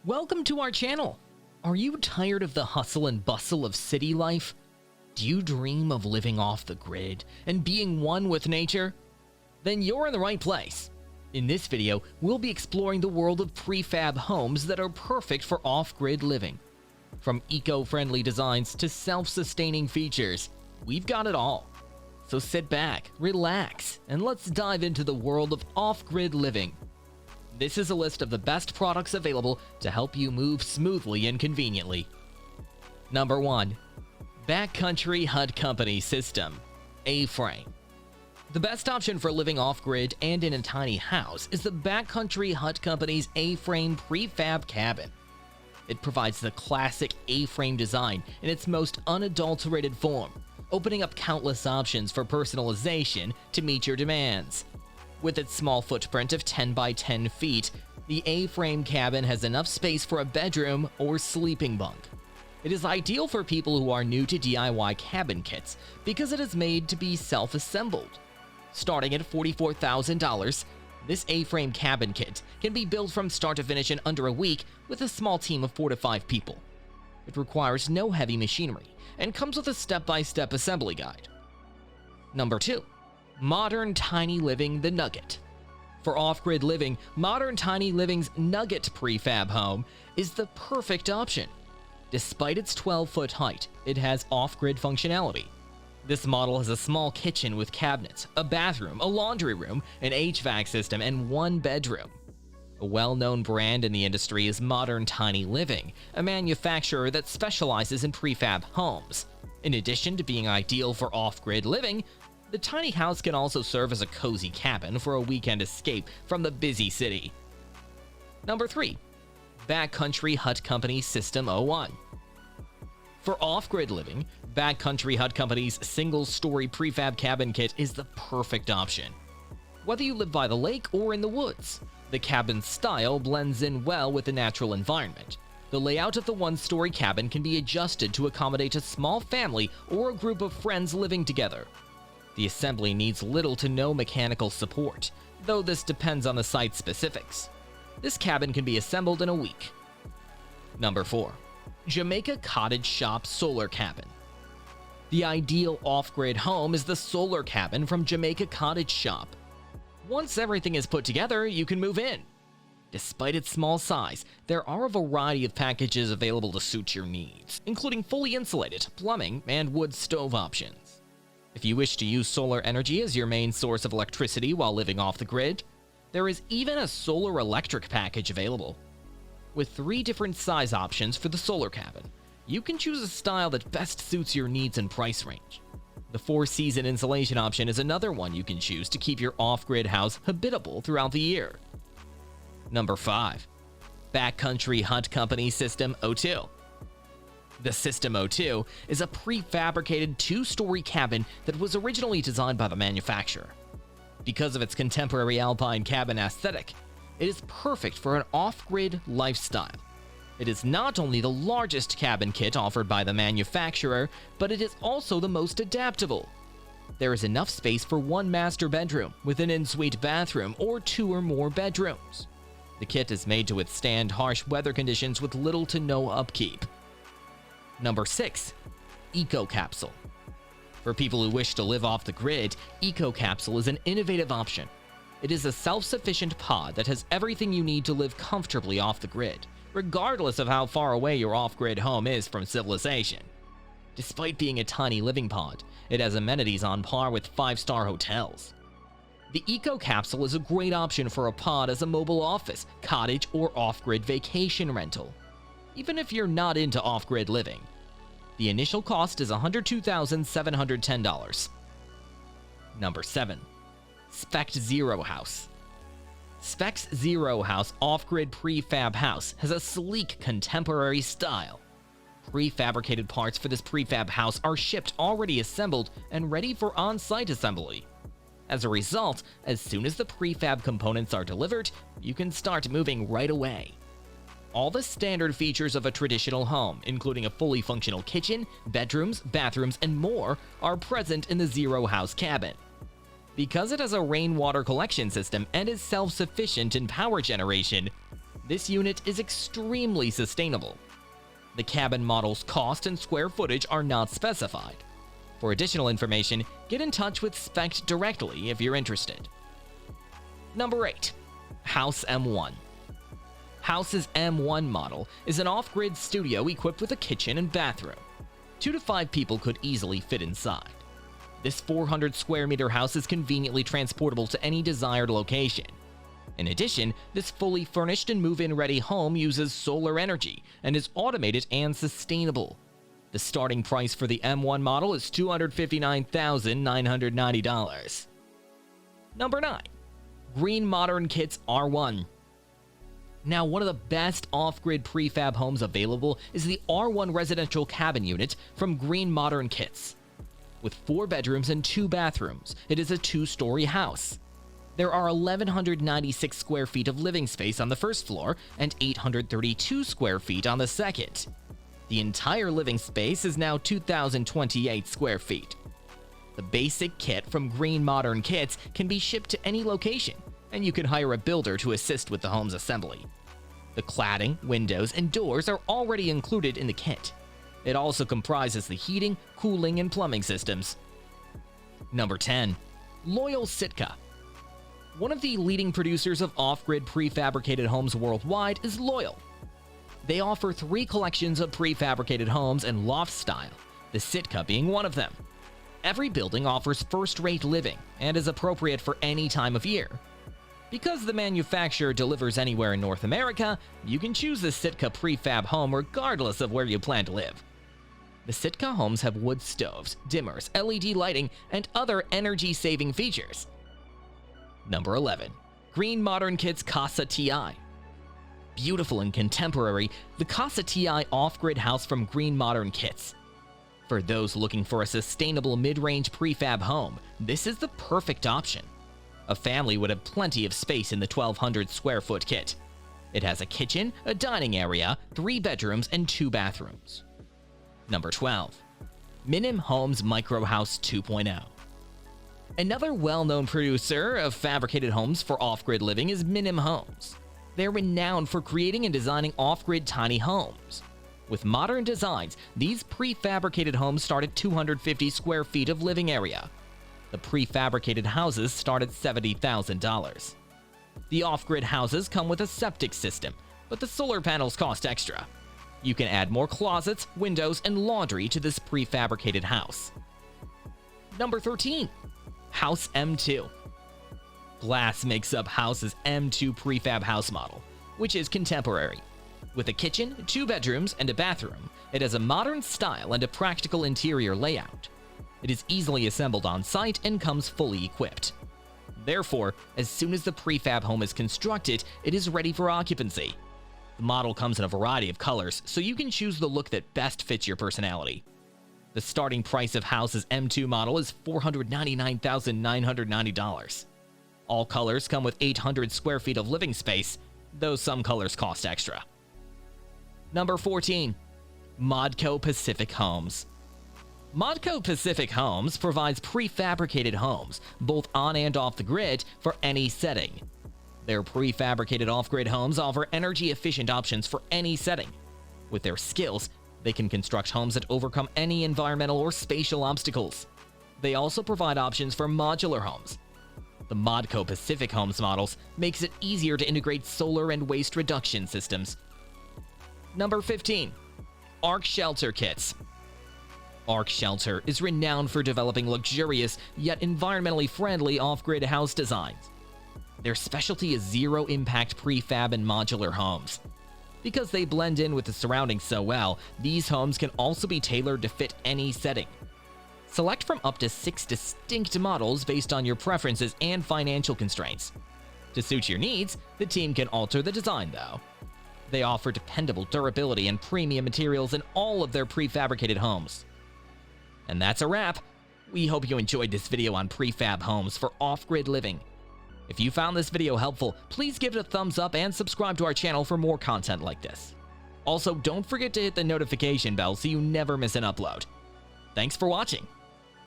Welcome to our channel. Are you tired of the hustle and bustle of city life? Do you dream of living off the grid and being one with nature? Then you're in the right place. In this video, we'll be exploring the world of prefab homes that are perfect for off-grid living. From eco-friendly designs to self-sustaining features, we've got it all. So sit back, relax, and let's dive into the world of off-grid living. This is a list of the best products available to help you move smoothly and conveniently. Number 1. Backcountry Hut Company System A-frame. The best option for living off-grid and in a tiny house is the Backcountry Hut Company's A-frame prefab cabin. It provides the classic A-frame design in its most unadulterated form, opening up countless options for personalization to meet your demands. With its small footprint of 10 by 10 feet, the A-frame cabin has enough space for a bedroom or sleeping bunk. It is ideal for people who are new to DIY cabin kits because it is made to be self-assembled. Starting at $44,000, this A-frame cabin kit can be built from start to finish in under a week with a small team of 4 to 5 people. It requires no heavy machinery and comes with a step-by-step assembly guide. Number 2. Modern Tiny Living the Nugget. For off-grid living, Modern Tiny Living's Nugget prefab home is the perfect option. Despite its 12-foot height, it has off-grid functionality. This model has a small kitchen with cabinets, a bathroom, a laundry room, an HVAC system, and 1 bedroom. A well-known brand in the industry is Modern Tiny Living, a manufacturer that specializes in prefab homes. In addition to being ideal for off-grid living, the tiny house can also serve as a cozy cabin for a weekend escape from the busy city. Number 3. Backcountry Hut Company System 01. For off-grid living, Backcountry Hut Company's single-story prefab cabin kit is the perfect option. Whether you live by the lake or in the woods, the cabin's style blends in well with the natural environment. The layout of the one-story cabin can be adjusted to accommodate a small family or a group of friends living together. The assembly needs little to no mechanical support, though this depends on the site specifics. This cabin can be assembled in a week. Number 4. Jamaica Cottage Shop Solar Cabin. The ideal off-grid home is the solar cabin from Jamaica Cottage Shop. Once everything is put together, you can move in. Despite its small size, there are a variety of packages available to suit your needs, including fully insulated, plumbing, and wood stove options. If you wish to use solar energy as your main source of electricity while living off the grid, there is even a solar electric package available. With 3 different size options for the solar cabin, you can choose a style that best suits your needs and price range. The 4-season insulation option is another one you can choose to keep your off-grid house habitable throughout the year. Number 5. Backcountry Hut Company System 02. The System 02 is a prefabricated 2-story cabin that was originally designed by the manufacturer. Because of its contemporary alpine cabin aesthetic, it is perfect for an off-grid lifestyle. It is not only the largest cabin kit offered by the manufacturer, but it is also the most adaptable. There is enough space for 1 master bedroom with an en-suite bathroom or 2 or more bedrooms. The kit is made to withstand harsh weather conditions with little to no upkeep. Number 6. Eco-capsule. For people who wish to live off the grid, Eco-capsule is an innovative option. It is a self-sufficient pod that has everything you need to live comfortably off the grid, regardless of how far away your off-grid home is from civilization. Despite being a tiny living pod, it has amenities on par with 5-star hotels. The Eco-capsule is a great option for a pod as a mobile office, cottage, or off-grid vacation rental. Even if you're not into off-grid living. The initial cost is $102,710. Number 7. Specs Zero House. Specs Zero House off-grid prefab house has a sleek contemporary style. Prefabricated parts for this prefab house are shipped already assembled and ready for on-site assembly. As a result, as soon as the prefab components are delivered, you can start moving right away. All the standard features of a traditional home, including a fully functional kitchen, bedrooms, bathrooms, and more, are present in the Zero House cabin. Because it has a rainwater collection system and is self-sufficient in power generation, This unit is extremely sustainable. The cabin model's cost and square footage are not specified. For additional information, get in touch with Spect directly if you're interested. Number 8. House M1. House's M1 model is an off-grid studio equipped with a kitchen and bathroom. 2 to 5 people could easily fit inside. This 400 square meter house is conveniently transportable to any desired location. In addition, this fully furnished and move-in ready home uses solar energy and is automated and sustainable. The starting price for the M1 model is $259,990. Number 9. Green Modern Kits R1. Now, one of the best off-grid prefab homes available is the R1 residential cabin unit from Green Modern Kits. With 4 bedrooms and 2 bathrooms, it is a 2-story house. There are 1,196 square feet of living space on the first floor and 832 square feet on the second. The entire living space is now 2,028 square feet. The basic kit from Green Modern Kits can be shipped to any location, and you can hire a builder to assist with the home's assembly. The cladding, windows, and doors are already included in the kit. It also comprises the heating, cooling, and plumbing systems. Number 10. Loyal Sitka. One of the leading producers of off-grid prefabricated homes worldwide is Loyal. They offer 3 collections of prefabricated homes and loft style, the Sitka being one of them. Every building offers first-rate living and is appropriate for any time of year. Because the manufacturer delivers anywhere in North America, you can choose the Sitka prefab home regardless of where you plan to live. The Sitka homes have wood stoves, dimmers, LED lighting, and other energy-saving features. Number 11. Green Modern Kits Casati. Beautiful and contemporary, the Casati off-grid house from Green Modern Kits. For those looking for a sustainable mid-range prefab home, this is the perfect option. A family would have plenty of space in the 1,200 square foot kit. It has a kitchen, a dining area, 3 bedrooms, and 2 bathrooms. Number 12. Minim Homes Micro House 2.0. Another well-known producer of fabricated homes for off-grid living is Minim Homes. They're renowned for creating and designing off-grid tiny homes. With modern designs, these prefabricated homes start at 250 square feet of living area. The prefabricated houses start at $70,000. The off-grid houses come with a septic system, but the solar panels cost extra. You can add more closets, windows, and laundry to this prefabricated house. Number 13. House M2. Glass makes up House's M2 prefab house model, which is contemporary. With a kitchen, 2 bedrooms, and a bathroom, it has a modern style and a practical interior layout. It is easily assembled on site and comes fully equipped. Therefore, as soon as the prefab home is constructed, it is ready for occupancy. The model comes in a variety of colors, so you can choose the look that best fits your personality. The starting price of House's M2 model is $499,990. All colors come with 800 square feet of living space, though some colors cost extra. Number 14. Modco Pacific Homes. Modco Pacific Homes provides prefabricated homes, both on and off the grid, for any setting. Their prefabricated off-grid homes offer energy-efficient options for any setting. With their skills, they can construct homes that overcome any environmental or spatial obstacles. They also provide options for modular homes. The Modco Pacific Homes models makes it easier to integrate solar and waste reduction systems. Number 15. Arc Shelter Kits. Arc Shelter is renowned for developing luxurious yet environmentally friendly off-grid house designs. Their specialty is zero-impact prefab and modular homes. Because they blend in with the surroundings so well, these homes can also be tailored to fit any setting. Select from up to 6 distinct models based on your preferences and financial constraints. To suit your needs, the team can alter the design though. They offer dependable durability and premium materials in all of their prefabricated homes. And that's a wrap. We hope you enjoyed this video on prefab homes for off-grid living. If you found this video helpful, please give it a thumbs up and subscribe to our channel for more content like this. Also, don't forget to hit the notification bell so you never miss an upload. Thanks for watching.